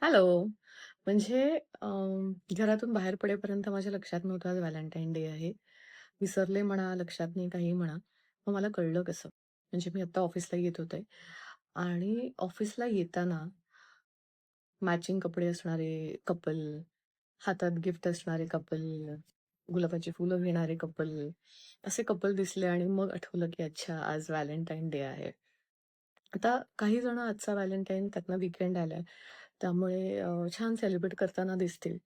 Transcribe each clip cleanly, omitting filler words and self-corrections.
Hello. म्हणजे घरातून बाहेर पडेपर्यंत माझ्या लक्षात नव्हतं आज व्हॅलेंटाईन डे आहे. विसरले म्हणा, लक्षात नाही, काहीही म्हणा. मग मला कळलं कसं? म्हणजे मी आता ऑफिसला येत होते आणि ऑफिसला येताना मॅचिंग कपडे असणारे कपल, हातात गिफ्ट असणारे कपल, गुलाबाची फुलं घेणारे कपल, असे कपल दिसले आणि मग आठवलं की अच्छा आज व्हॅलेंटाईन डे आहे. आता काही जण आजचा व्हॅलेंटाईन त्यातनं वीकेंड आलाय. त्यामुळे छान सेलिब्रेट करताना दिसतील.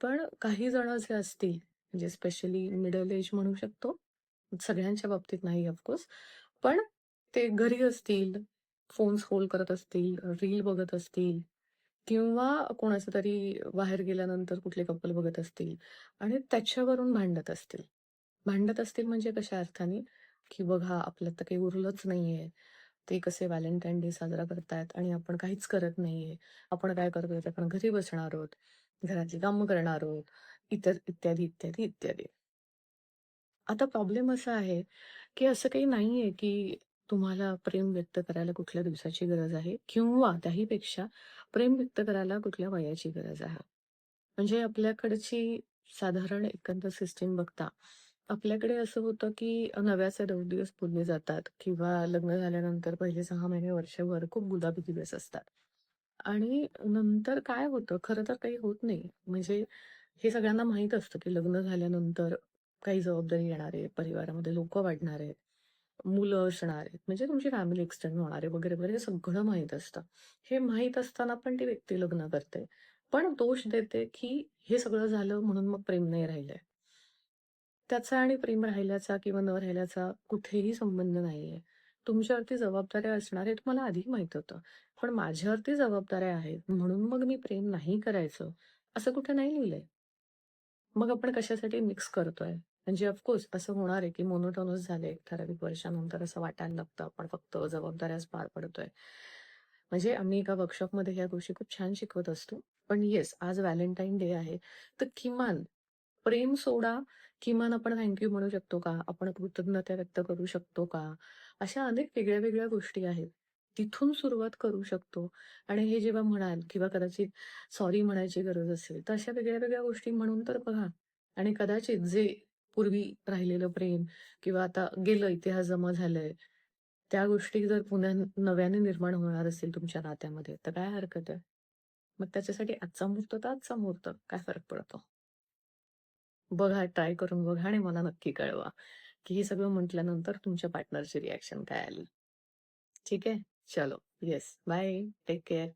पण काही जण जे असतील, म्हणजे स्पेशली मिडल एज म्हणू शकतो. सगळ्यांच्या बाबतीत नाही ऑफकोर्स. पण ते घरी असतील, फोन स्क्रोल करत असतील, रील बघत असतील किंवा कोणाचं तरी बाहेर गेल्यानंतर कुठले कपल बघत असतील आणि त्याच्यावरून भांडत असतील. भांडत असतील म्हणजे कशा अर्थाने, की बघा आपल्यात तर काही उरलंच नाहीये. ते कसे व्हॅलेंटाईन डे साजरा करतायत आणि आपण काहीच करत नाहीये. आपण काय करतोय तर आपण घरी बसणार आहोत, घरातली कामं करणार आहोत, इतर इत्यादी, इत्यादी, इत्यादी. आता प्रॉब्लेम असा आहे, की असं काही नाहीये, की तुम्हाला प्रेम व्यक्त करायला कुठल्या दिवसाची गरज आहे किंवा त्याहीपेक्षा प्रेम व्यक्त करायला कुठल्या वयाची गरज आहे. म्हणजे आपल्याकडची साधारण एकंदर सिस्टम बघता, आपल्याकडे असं होतं, की नव्याचे 9 दिवस बोलले जातात किंवा लग्न झाल्यानंतर पहिले 6 महिने, वर्षभर खूप गुलाबी दिवस असतात. आणि नंतर काय होतं, खरं तर काही होत नाही. म्हणजे हे सगळ्यांना माहीत असतं, की लग्न झाल्यानंतर काही जबाबदारी येणार आहे, परिवारामध्ये लोकं वाढणार आहेत, मुलं असणार आहेत, म्हणजे तुमची फॅमिली एक्सटेंड होणार आहे वगैरे, वगैरे हे सगळं माहीत असतं. हे माहीत असताना पण ती व्यक्ती लग्न करते. पण दोष देते, की हे सगळं झालं म्हणून मग प्रेम नाही राहिलंय. त्याचा आणि प्रेम राहिल्याचा किंवा न राहिल्याचा कुठेही संबंध नाहीये. तुमच्यावरती जबाबदाऱ्या असणार हे तुम्हाला आधी माहीत होतं. पण माझ्यावरती जबाबदाऱ्या आहेत म्हणून मग मी प्रेम नाही करायचं, असं कुठे नाही लिहिलंय. मग आपण कशासाठी मिक्स करतोय? म्हणजे ऑफकोर्स असं होणार आहे, की मोनोटोनस झाले एक ठराविक वर्षानंतर असं वाटायला लागतं, आपण फक्त जबाबदाऱ्याच पार पडतोय. म्हणजे आम्ही एका वर्कशॉपमध्ये ह्या गोष्टी खूप छान शिकवत असतो. पण येस, आज व्हॅलेंटाईन डे आहे, तर किमान प्रेम सोडा, किमान आपण थँक म्हणू शकतो का? आपण कृतज्ञता व्यक्त करू शकतो का? अशा अनेक वेगळ्या-वेगळ्या गोष्टी आहेत. तिथून सुरुवात करू शकतो आणि हे जेव्हा म्हणाल किंवा कदाचित सॉरी म्हणायची गरज असेल, तर अशा वेगळ्या-वेगळ्या गोष्टी म्हणून तर बघा आणि कदाचित जे पूर्वी राहिलेलं प्रेम किंवा आता गेलं, इतिहास जमा झालाय, त्या गोष्टी जर पुन्हा नव्याने निर्माण होणार असेल तुमच्या नात्यामध्ये, तर काय हरकत आहे? मग त्याच्यासाठी आजचा मुहूर्त तर आजचा मुहूर्त, काय फरक पडतो? बघा, ट्राय करून बघा आणि मला नक्की कळवा, की हे सगळं म्हटल्यानंतर तुमच्या पार्टनरची रिएक्शन काय आली. ठीक आहे? चलो. येस. बाय. Take care.